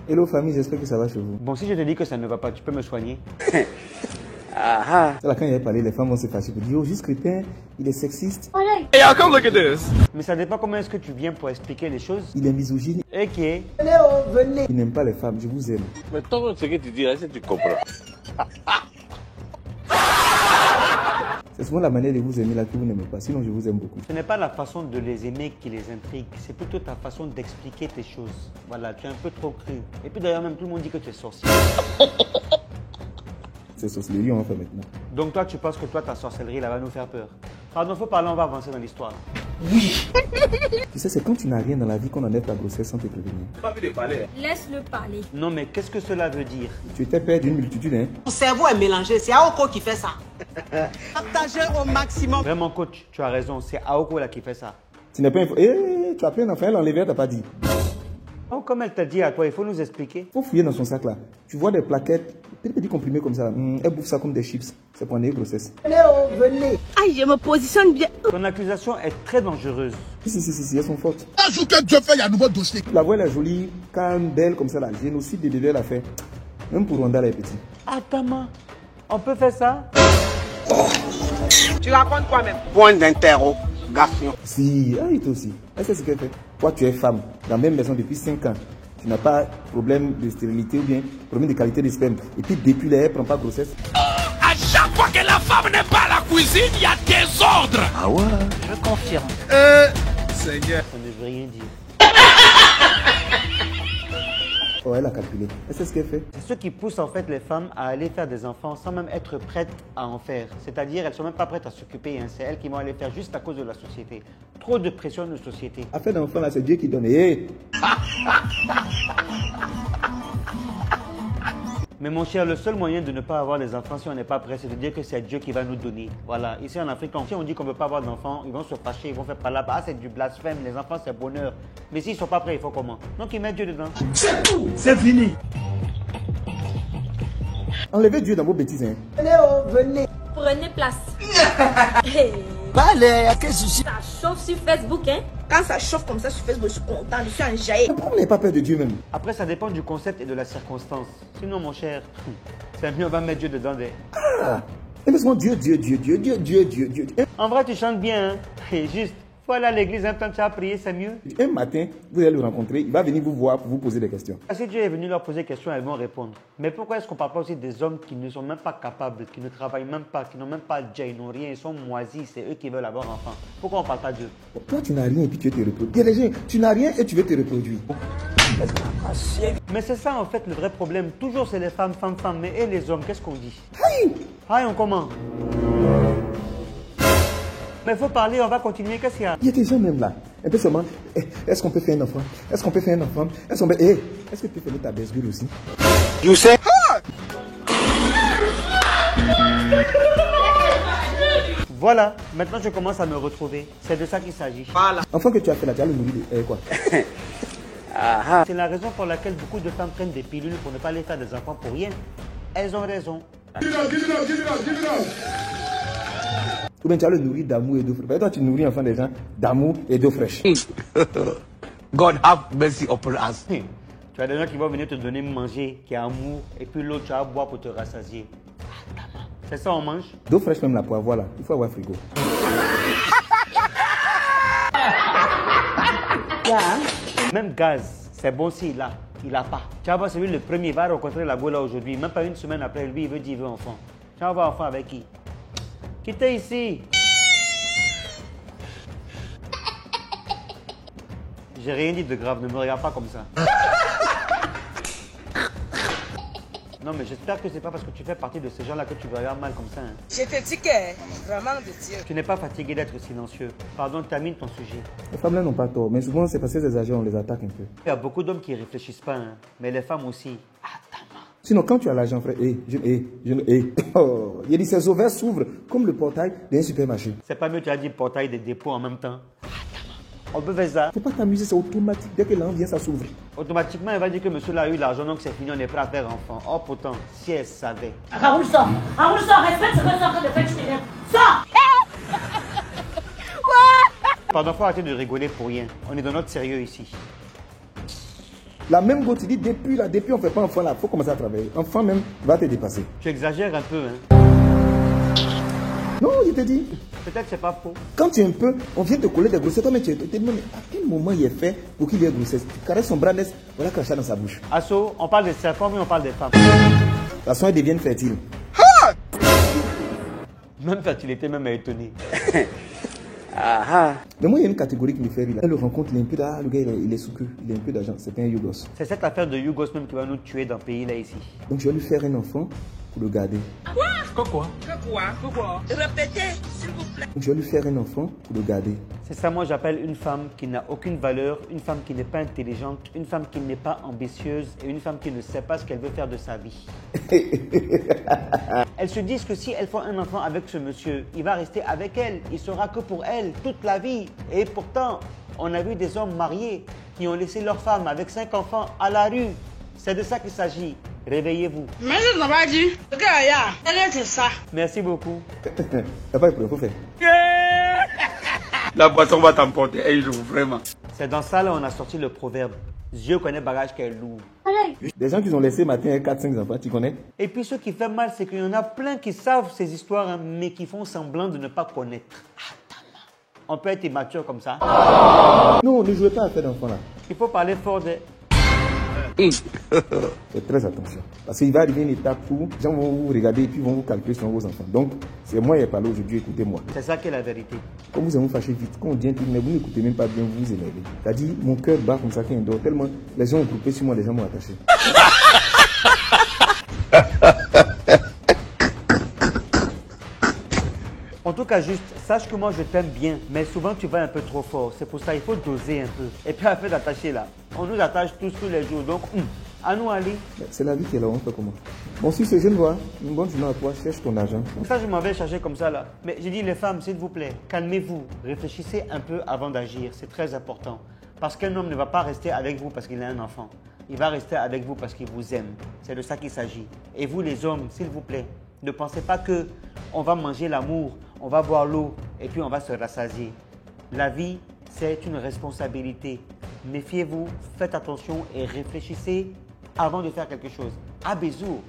Hello famille, j'espère que ça va chez vous. Bon, si je te dis que ça ne va pas, tu peux me soigner. C'est là quand il a parlé, les femmes vont se fâcher pour dire, oh, juste Crépin, il est sexiste. Hey, y'all, come look at this. Mais ça dépend comment est-ce que tu viens pour expliquer les choses. Il est misogyne. Ok. Il n'aime pas les femmes, je vous aime. Mais toi, ce que tu dis là, c'est que tu comprends. C'est souvent la manière de vous aimer là que vous n'aimez pas, sinon je vous aime beaucoup. Ce n'est pas la façon de les aimer qui les intrigue, c'est plutôt ta façon d'expliquer tes choses. Voilà, tu es un peu trop cru. Et puis d'ailleurs, même tout le monde dit que tu es sorcier. C'est sorcellerie, on va faire maintenant. Donc toi, tu penses que toi, ta sorcellerie, là, va nous faire peur. Pardon, faut parler, on va avancer dans l'histoire. Oui. Tu sais, c'est quand tu n'as rien dans la vie qu'on enlève ta grossesse sans te prévenir. Pas envie de parler. Laisse-le parler. Non, mais qu'est-ce que cela veut dire? Tu étais père d'une multitude, hein. Mon cerveau est mélangé, c'est Aoko qui fait ça. Partagez au maximum. Vraiment, coach, tu as raison, c'est Aoko là qui fait ça. Tu n'es pas tu as plein d'enfants, elle l'enlever, t'as pas dit. Oh, comme elle t'a dit à toi, il faut nous expliquer. Faut fouiller dans son sac là. Tu vois des plaquettes, petits comprimés comme ça. Elle bouffe ça comme des chips. C'est pour une grossesse. Venez. Aïe, je me positionne bien. Ton accusation est très dangereuse. Si, elles sont fortes. Un jour que Dieu fait, il y a un nouveau dossier. La voix elle est jolie, calme, belle comme ça là. Génocide des bébés elle a fait. Même pour Rwanda elle est petite. Attends, on peut faire ça? Tu racontes quoi même? Point d'interrogation. Si, il toi aussi. Elle sait ce qu'elle fait. Toi tu es femme, dans la même maison depuis 5 ans. Tu n'as pas problème de stérilité ou bien problème de qualité de sperme. Et puis depuis là, elle ne prend pas grossesse. À chaque fois que la femme n'est pas à la cuisine, il y a des ordres. Ah ouais? Je confirme. Seigneur. Ça ne veut rien dire. Oh, elle a calculé. Elle sait ce qu'elle fait. C'est ce qui pousse en fait les femmes à aller faire des enfants sans même être prêtes à en faire. C'est-à-dire elles ne sont même pas prêtes à s'occuper. Hein. C'est elles qui vont aller faire juste à cause de la société. Trop de pression de société. À faire d'enfants là, c'est Dieu qui donne. Hey. Mais mon cher, le seul moyen de ne pas avoir des enfants si on n'est pas prêt, c'est de dire que c'est Dieu qui va nous donner. Voilà. Ici en Afrique, si on dit qu'on ne veut pas avoir d'enfants, ils vont se fâcher, ils vont faire par là-bas. Ah, c'est du blasphème, les enfants c'est bonheur. Mais s'ils ne sont pas prêts, il faut comment? Donc ils mettent Dieu dedans. C'est tout, c'est fini. Enlevez Dieu dans vos bêtises. Hein. Venez. Prenez place. Hey. Allez, qu'est-ce que Ça chauffe sur Facebook, hein? Quand ça chauffe comme ça sur Facebook, je suis content, je suis enjaillé. Pourquoi vous n'avez pas peur de Dieu même? Après, ça dépend du concept et de la circonstance. Sinon, mon cher, c'est mieux, on va mettre Dieu dedans. Ah. Et mais souvent Dieu. En vrai, tu chantes bien, hein? Et juste, faut aller à l'église un temps, tu as prié, c'est mieux. Un matin, vous allez le rencontrer, il va venir vous voir pour vous poser des questions. Si Dieu est venu leur poser des questions, elles vont répondre. Mais pourquoi est-ce qu'on ne parle pas aussi des hommes qui ne sont même pas capables, qui ne travaillent même pas, qui n'ont même pas de ils n'ont rien, ils sont moisis, c'est eux qui veulent avoir un enfant. Pourquoi on ne parle pas d'eux? Toi, tu n'as rien et puis tu veux te reproduire. Il y a des gens, tu n'as rien et tu veux te reproduire. Mais c'est ça en fait le vrai problème. Toujours c'est les femmes. Mais et les hommes, qu'est-ce qu'on dit? Aïe, on comment? Mais il faut parler, on va continuer, qu'est-ce qu'il y a? il y a des gens même là. Un peu seulement, est-ce qu'on peut faire un enfant? Est-ce qu'on peut faire un enfant? Est-ce que tu fais ta baisse-gueule aussi? You say? Voilà, maintenant je commence à me retrouver. C'est de ça qu'il s'agit. Voilà. Enfant que tu as fait là, tu as le nourrir de quoi? C'est la raison pour laquelle beaucoup de femmes prennent des pilules pour ne pas aller faire des enfants pour rien. Elles ont raison. Give it up. Ou bien tu as le nourrir d'amour et d'eau fraîche. Toi, tu nourris enfant des gens d'amour et d'eau fraîche. God have mercy upon us. Tu as des gens qui vont venir te donner manger, qui a amour, et puis l'autre tu vas boire pour te rassasier. C'est ça on mange? D'eau fraîche même là pour avoir là. Il faut avoir frigo. Même gaz, c'est bon s'il a. Il n'a pas. Tu vas voir, c'est lui le premier, il va rencontrer la go là aujourd'hui. Même pas une semaine après, lui, il veut dire qu'il veut enfant. Tu vas avoir enfant avec qui? Quittez ici. J'ai rien dit de grave, ne me regarde pas comme ça. Non, mais j'espère que c'est pas parce que tu fais partie de ces gens-là que tu vas avoir mal comme ça. Hein. Je te dis que, vraiment de Dieu. Tu n'es pas fatigué d'être silencieux. Pardon, termine ton sujet. Les femmes là n'ont pas tort, mais souvent c'est parce que ces agents on les attaque un peu. Il y a beaucoup d'hommes qui ne réfléchissent pas, hein. Mais les femmes aussi. Sinon, quand tu as l'argent, frère, oh, il a dit ses ovaires s'ouvrent comme le portail d'un supermarché. C'est pas mieux, tu as dit portail des dépôts en même temps. On peut faire ça. Faut pas t'amuser, c'est automatique. Dès que l'an vient, ça s'ouvre. Automatiquement, elle va dire que monsieur là a eu l'argent, donc c'est fini, on est prêt à faire enfant. Oh pourtant, si elle savait. Raoul sort, respecte ce que tu es en train de faire, tu t'énerves. Sors. Pardon, faut arrêter de rigoler pour rien. On est dans notre sérieux ici. La même go, tu dis depuis on ne fait pas enfant là, il faut commencer à travailler. Enfant même va te dépasser. Tu exagères un peu, hein. Non, je te dis. Peut-être que c'est pas faux. Quand tu es un peu, on vient te coller des grossesses, toi, mais tu te demandes à quel moment il est fait pour qu'il y ait grossesse. Tu caresses son bras, laisse, voilà, cracher dans sa bouche. Asso, on parle des serpents, mais on parle des femmes. De toute façon, elles deviennent fertiles. Même fertilité, même à étonner. Mais moi, il y a une catégorie qui me fait rire. Elle le rencontre, il est un peu d'argent. Le gars, il est sous queue, il a un peu d'argent. C'est un Yougos. C'est cette affaire de Yougos même qui va nous tuer dans le pays là ici. Donc, je vais lui faire un enfant pour le garder. Quoi? Répétez, s'il vous plaît. Donc, je vais lui faire un enfant pour le garder. C'est ça, moi j'appelle une femme qui n'a aucune valeur, une femme qui n'est pas intelligente, une femme qui n'est pas ambitieuse et une femme qui ne sait pas ce qu'elle veut faire de sa vie. Elles se disent que si elles font un enfant avec ce monsieur, il va rester avec elle, il sera que pour elle toute la vie. Et pourtant, on a vu des hommes mariés qui ont laissé leur femme avec 5 enfants à la rue. C'est de ça qu'il s'agit. Réveillez-vous. Mais je n'ai pas dit. Regarde, c'est ça. Merci beaucoup. T'as pas de problème, faut faire. La boisson va t'emporter un jour, vraiment. C'est dans ça là on a sorti le proverbe. Dieu connaît bagage qu'elle loue. Des gens qui ont laissé matin 4-5 enfants, tu connais? Et puis ce qui fait mal, c'est qu'il y en a plein qui savent ces histoires, hein, mais qui font semblant de ne pas connaître. On peut être immature comme ça. Non, ne jouez pas à faire d'enfants là. Il faut parler fort de... Faites très attention. Parce qu'il va arriver une étape où les gens vont vous regarder et puis vont vous calculer sur vos enfants. Donc, c'est moi qui ai parlé aujourd'hui, écoutez-moi. C'est ça qui est la vérité. Quand vous vous fâchez vite, quand on dit un truc, mais vous n'écoutez même pas bien, vous vous énervez. C'est-à-dire, mon cœur bat comme ça qu'il dort tellement les gens ont groupé sur moi, les gens m'ont attaché. En tout cas, juste, sache que moi je t'aime bien, mais souvent tu vas un peu trop fort. C'est pour ça il faut doser un peu. Et puis afin d'attacher là, on nous attache tous les jours. Donc, à nous aller. C'est la vie qui est là, on fait comment? Bon, si ce jeune voit, une bonne journée à toi, cherche ton argent. Ça, je m'en vais chercher comme ça là. Mais j'ai dit les femmes, s'il vous plaît, calmez-vous. Réfléchissez un peu avant d'agir. C'est très important. Parce qu'un homme ne va pas rester avec vous parce qu'il a un enfant. Il va rester avec vous parce qu'il vous aime. C'est de ça qu'il s'agit. Et vous les hommes, s'il vous plaît, ne pensez pas que on va manger l'amour, on va boire l'eau et puis on va se rassasier. La vie, c'est une responsabilité. Méfiez-vous, faites attention et réfléchissez avant de faire quelque chose. À bisous.